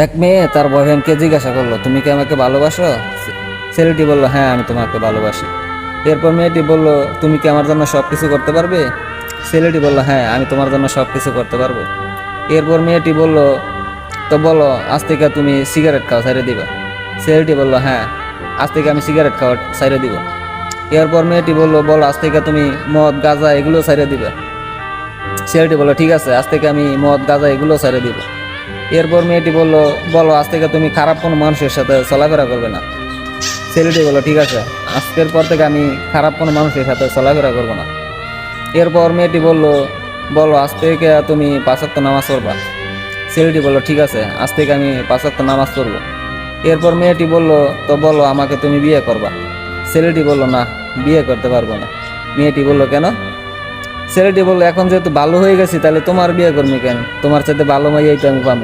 এক মেয়ে তার বয়ফ্রেন্ডকে জিজ্ঞাসা করলো, তুমি কি আমাকে ভালোবাসো? ছেলেটি বলল, হ্যাঁ আমি তোমাকে ভালোবাসি। এরপর মেয়েটি বলল, তুমি কি আমার জন্য সব কিছু করতে পারবে? ছেলেটি বলল, হ্যাঁ আমি তোমার জন্য সব কিছু করতে পারবো। এরপর মেয়েটি বলল, তো বলো আজ থেকে তুমি সিগারেট খাওয়া ছেড়ে দিবা? ছেলেটি বলল, হ্যাঁ আজ থেকে আমি সিগারেট খাওয়া ছেড়ে দিব। এরপর মেয়েটি বলল, বলো আজ থেকে তুমি মদ গাঁজা এগুলো ছেড়ে দিবে? ছেলেটি বলল, ঠিক আছে আজ থেকে আমি মদ গাঁজা এগুলো ছেড়ে দিব। এরপর মেয়েটি বলল, বলো আজ থেকে তুমি খারাপ কোনো মানুষের সাথে চলাফেরা করবে না? ছেলেটি বলল, ঠিক আছে আজকের পর থেকে আমি খারাপ কোনো মানুষের সাথে চলাফেরা করবো না। এরপর মেয়েটি বলল, বলো আজ থেকে তুমি 5 ওয়াক্ত নামাজ পড়বা? ছেলেটি বলল, ঠিক আছে আজ থেকে আমি 5 ওয়াক্ত নামাজ পড়বো। এরপর মেয়েটি বলল, তো বলো আমাকে তুমি বিয়ে করবা? ছেলেটি বলল, না বিয়ে করতে পারবো না। মেয়েটি বলল, কেন? ছেলেটি বলল, এখন যেহেতু ভালো হয়ে গেছি তাহলে তোমার বিয়ে করবি কেন? তোমার সাথে ভালো মাইয়াই তো আমি পাবো।